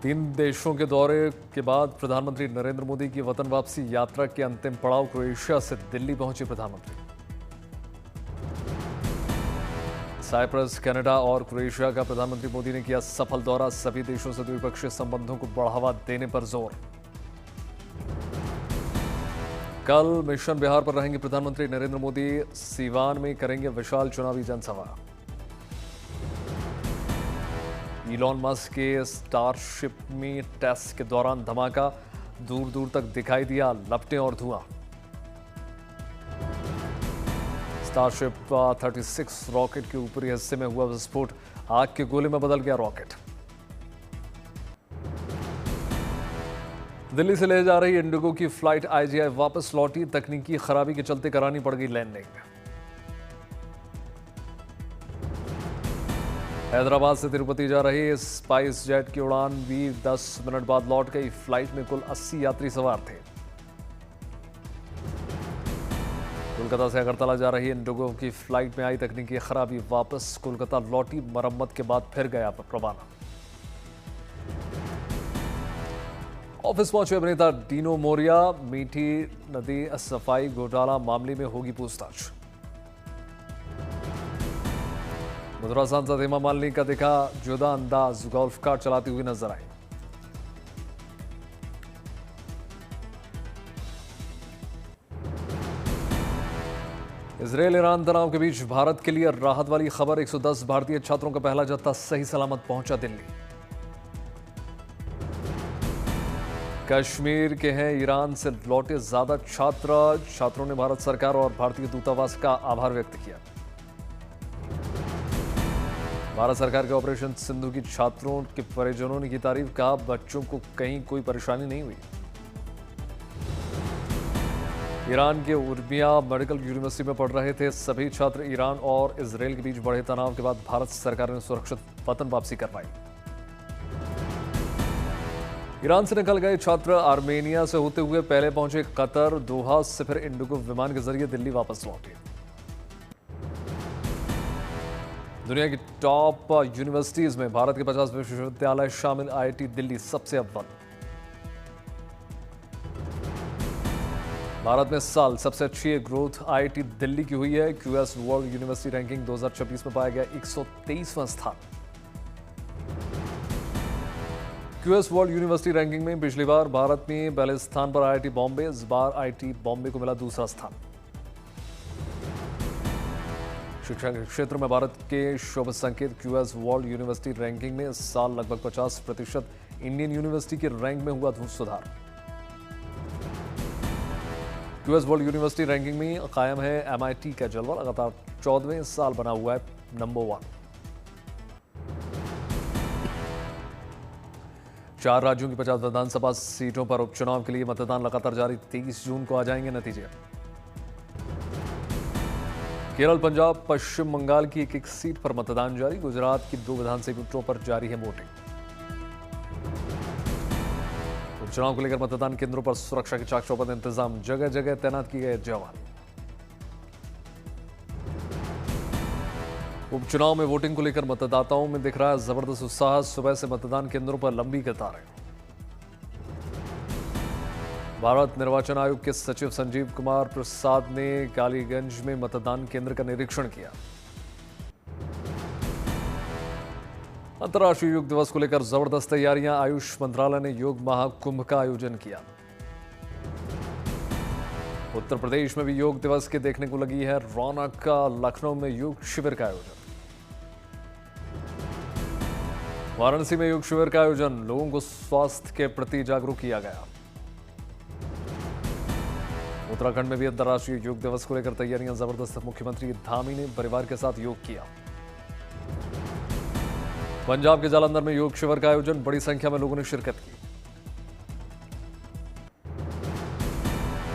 तीन देशों के दौरे के बाद प्रधानमंत्री नरेंद्र मोदी की वतन वापसी यात्रा के अंतिम पड़ाव क्रोएशिया से दिल्ली पहुंचे प्रधानमंत्री। साइप्रस, कनाडा और क्रोएशिया का प्रधानमंत्री मोदी ने किया सफल दौरा, सभी देशों से द्विपक्षीय संबंधों को बढ़ावा देने पर जोर। कल मिशन बिहार पर रहेंगे प्रधानमंत्री नरेंद्र मोदी, सीवान में करेंगे विशाल चुनावी जनसभा। इलॉन मस्क के स्टारशिप में टेस्ट के दौरान धमाका, दूर दूर तक दिखाई दिया लपटें और धुआं। स्टारशिप 36 रॉकेट के ऊपरी हिस्से में हुआ विस्फोट, आग के गोले में बदल गया रॉकेट। दिल्ली से ले जा रही इंडिगो की फ्लाइट IGI वापस लौटी, तकनीकी खराबी के चलते करानी पड़ गई लैंडिंग। हैदराबाद से तिरुपति जा रही स्पाइस जेट की उड़ान भी 10 मिनट बाद लौट गई। फ्लाइट में कुल 80 यात्री सवार थे। कोलकाता से अगरतला जा रही इंडिगो की फ्लाइट में आई तकनीकी खराबी, वापस कोलकाता लौटी, मरम्मत के बाद फिर गया रवाना। ऑफिस पहुंचे अभिनेता डीनो मोरिया, मीठी नदी सफाई घोटाला मामले में होगी पूछताछ। मथुरा सांसद हेमा मालिनी का दिखा जुदा अंदाज, गोल्फ कार्ट चलाती हुई नजर आई। इजरायल ईरान तनाव के बीच भारत के लिए राहत वाली खबर, 110 भारतीय छात्रों का पहला जत्था सही सलामत पहुंचा दिल्ली। कश्मीर के हैं ईरान से लौटे ज्यादा छात्रों ने भारत सरकार और भारतीय दूतावास का आभार व्यक्त किया। भारत सरकार के ऑपरेशन सिंधु की छात्रों के परिजनों ने की तारीफ, कहा बच्चों को कहीं कोई परेशानी नहीं हुई। ईरान के उर्मिया मेडिकल यूनिवर्सिटी में पढ़ रहे थे सभी छात्र। ईरान और इजरायल के बीच बढ़े तनाव के बाद भारत सरकार ने सुरक्षित वतन वापसी करवाई। ईरान से निकल गए छात्र आर्मेनिया से होते हुए पहले पहुंचे कतर, दोहा से फिर इंडिगो विमान के जरिए दिल्ली वापस लौटे। दुनिया की टॉप यूनिवर्सिटीज में भारत के 50 विश्वविद्यालय शामिल, IIT दिल्ली सबसे अव्वल। भारत में इस साल सबसे अच्छी ग्रोथ IIT दिल्ली की हुई है। QS वर्ल्ड यूनिवर्सिटी रैंकिंग 2026 में पाया गया 123वां स्थान। QS वर्ल्ड यूनिवर्सिटी रैंकिंग में पिछली बार भारत में पहले स्थान पर IIT बॉम्बे, इस बार IIT बॉम्बे को मिला दूसरा स्थान। शिक्षा के क्षेत्र में भारत के शुभ संकेत, QS वर्ल्ड यूनिवर्सिटी रैंकिंग में इस साल लगभग 50% इंडियन यूनिवर्सिटी के रैंक में हुआ सुधार। QS वर्ल्ड यूनिवर्सिटी रैंकिंग में कायम है MIT का जलवा, लगातार 14वें साल बना हुआ है नंबर 1। 4 राज्यों की 50 विधानसभा सीटों पर उपचुनाव के लिए मतदान लगातार जारी, 23 जून को आ जाएंगे नतीजे। केरल, पंजाब, पश्चिम बंगाल की एक सीट पर मतदान जारी, गुजरात की 2 विधानसभा सीटों पर जारी है वोटिंग। उपचुनाव को लेकर मतदान केंद्रों पर सुरक्षा के चाक चौबंद इंतजाम, जगह जगह तैनात किए गए जवान। उपचुनाव में वोटिंग को लेकर मतदाताओं में दिख रहा है जबरदस्त उत्साह, सुबह से मतदान केंद्रों पर लंबी कतारें। भारत निर्वाचन आयोग के सचिव संजीव कुमार प्रसाद ने कालीगंज में मतदान केंद्र का निरीक्षण किया। अंतर्राष्ट्रीय योग दिवस को लेकर जबरदस्त तैयारियां, आयुष मंत्रालय ने योग महाकुंभ का आयोजन किया। उत्तर प्रदेश में भी योग दिवस के देखने को लगी है रौनक, लखनऊ में योग शिविर का आयोजन। वाराणसी में योग शिविर का आयोजन, लोगों को स्वास्थ्य के प्रति जागरूक किया गया। उत्तराखंड में भी अंतर्राष्ट्रीय योग दिवस को लेकर तैयारियां जबरदस्त, मुख्यमंत्री धामी ने परिवार के साथ योग किया। पंजाब के जालंधर में योग शिविर का आयोजन, बड़ी संख्या में लोगों ने शिरकत की।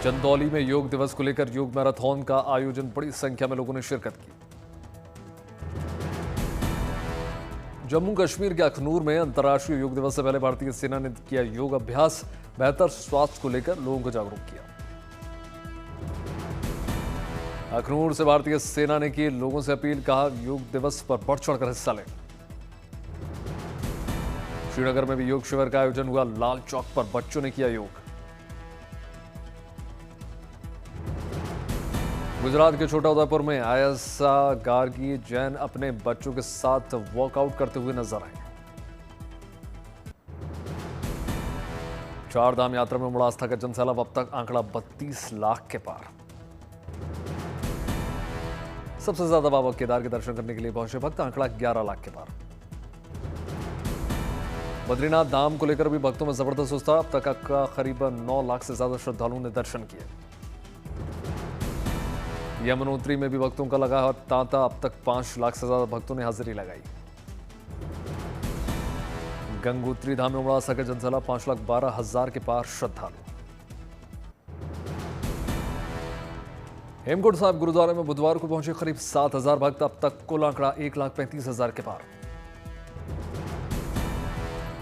चंदौली में योग दिवस को लेकर योग मैराथन का आयोजन, बड़ी संख्या में लोगों ने शिरकत की। जम्मू कश्मीर के अखनूर में अंतर्राष्ट्रीय योग दिवस से पहले भारतीय सेना ने किया योग अभ्यास, बेहतर स्वास्थ्य को लेकर लोगों को जागरूक किया। अखनूर से भारतीय सेना ने की लोगों से अपील, कहा योग दिवस पर बढ़ चढ़कर हिस्सा लें। श्रीनगर में भी योग शिविर का आयोजन हुआ। लाल चौक पर बच्चों ने किया योग। गुजरात के छोटा उदयपुर में आयशा गार्गी जैन अपने बच्चों के साथ वर्कआउट करते हुए नजर आए। चार धाम यात्रा में उमड़ा आस्था का जनसैलाब, अब तक आंकड़ा 32 लाख के पार। सबसे ज्यादा बाबा केदार के दर्शन करने के लिए पहुंचे भक्त, आंकड़ा 11 लाख के पार। बद्रीनाथ धाम को लेकर भी भक्तों में जबरदस्त उत्साह, अब तक का करीबन 9 लाख से ज्यादा श्रद्धालुओं ने दर्शन किए। यमुनोत्री में भी भक्तों का लगा तांता, अब तक 5 लाख से ज्यादा भक्तों ने हाजिरी लगाई। गंगोत्री धाम में उमड़ा आस्था का जनसैलाब, 5,12,000 के पार श्रद्धालु। हेमकुंड साहिब गुरुद्वारे में बुधवार को पहुंचे करीब 7,000 भक्त, अब तक कुल आंकड़ा 1,35,000 के पार।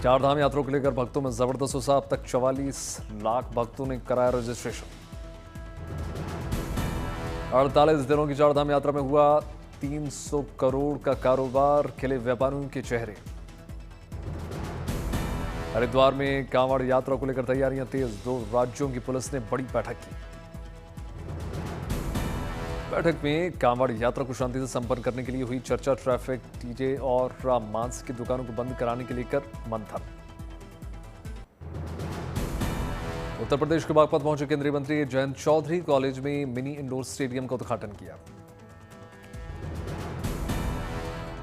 चार धाम यात्रा को लेकर भक्तों में जबरदस्त उत्साह, अब तक 44 लाख भक्तों ने कराया रजिस्ट्रेशन। 48 दिनों की चार धाम यात्रा में हुआ 300 करोड़ का कारोबार, खिले व्यापारियों के चेहरे। हरिद्वार में कांवड़ यात्रा को लेकर तैयारियां तेज, 2 राज्यों की पुलिस ने बड़ी बैठक की। बैठक में कांवड़ यात्रा को शांति से संपन्न करने के लिए हुई चर्चा। ट्रैफिक, डीजे और मांस की दुकानों को बंद कराने के लेकर मंथन। उत्तर प्रदेश के बागपत पहुंचे केंद्रीय मंत्री जयंत चौधरी, कॉलेज में मिनी इंडोर स्टेडियम का उद्घाटन किया।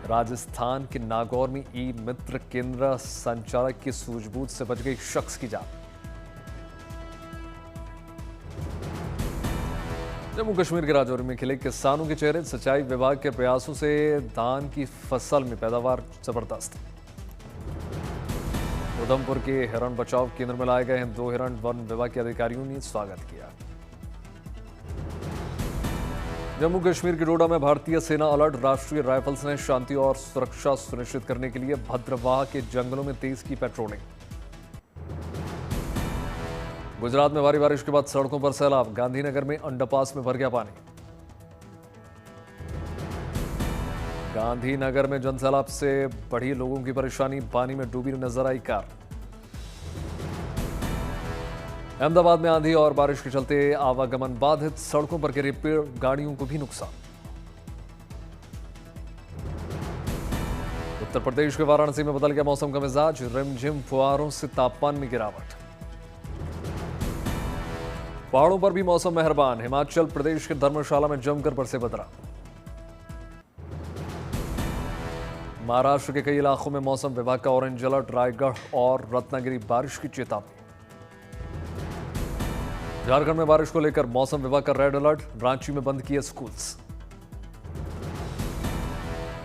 राजस्थान के नागौर में ई मित्र केंद्र संचालक की सूझबूझ से बच गई शख्स की जान। जम्मू कश्मीर के राजौरी में खिले किसानों के चेहरे, सिंचाई विभाग के प्रयासों से धान की फसल में पैदावार जबरदस्त। उधमपुर के हिरण बचाव केंद्र में लाए गए हैं 2 हिरण, वन विभाग के अधिकारियों ने स्वागत किया। जम्मू कश्मीर के डोडा में भारतीय सेना अलर्ट, राष्ट्रीय राइफल्स ने शांति और सुरक्षा सुनिश्चित करने के लिए भद्रवाह के जंगलों में तेज की पेट्रोलिंग। गुजरात में भारी बारिश के बाद सड़कों पर सैलाब, गांधीनगर में अंडरपास में भर गया पानी। गांधीनगर में जनसैलाब से बढ़ी लोगों की परेशानी, पानी में डूबी नजर आई कार। अहमदाबाद में आंधी और बारिश के चलते आवागमन बाधित, सड़कों पर गिरे पेड़, गाड़ियों को भी नुकसान। उत्तर प्रदेश के वाराणसी में बदल गया मौसम का मिजाज, रिमझिम फुहारों से तापमान में गिरावट। पहाड़ों पर भी मौसम मेहरबान, हिमाचल प्रदेश के धर्मशाला में जमकर बरसे बदरा। महाराष्ट्र के कई इलाकों में मौसम विभाग का ऑरेंज अलर्ट, रायगढ़ और रत्नागिरी बारिश की चेतावनी। झारखंड में बारिश को लेकर मौसम विभाग का रेड अलर्ट, रांची में बंद किए स्कूल्स।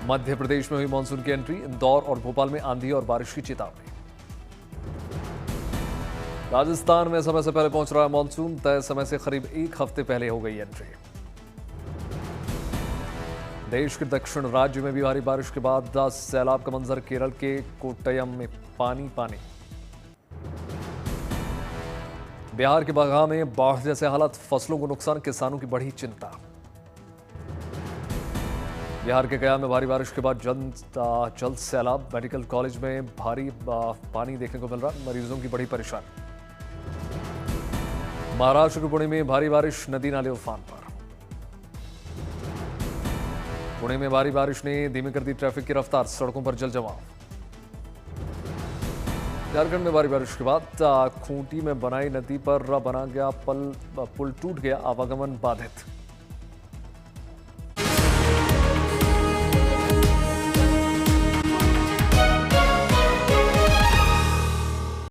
मध्य प्रदेश में हुई मानसून की एंट्री, इंदौर और भोपाल में आंधी और बारिश की चेतावनी। राजस्थान में समय से पहले पहुंच रहा है मानसून, तय समय से करीब 1 हफ्ते पहले हो गई एंट्री। देश के दक्षिण राज्य में भी भारी बारिश के बाद सैलाब का मंजर, केरल के कोट्टयम में पानी पानी। बिहार के बगहा में बाढ़ जैसे हालात, फसलों को नुकसान, किसानों की बढ़ी चिंता। बिहार के गया में भारी बारिश के बाद जल्द सैलाब, मेडिकल कॉलेज में भारी पानी देखने को मिल रहा, मरीजों की बड़ी परेशानी। महाराष्ट्र के पुणे में भारी बारिश, नदी नाले उफान पर। पुणे में भारी बारिश ने धीमी कर दी ट्रैफिक की रफ्तार, सड़कों पर जल जमाव। झारखंड में भारी बारिश के बाद खूंटी में बनाई नदी पर बना गया पुल टूट गया, आवागमन बाधित।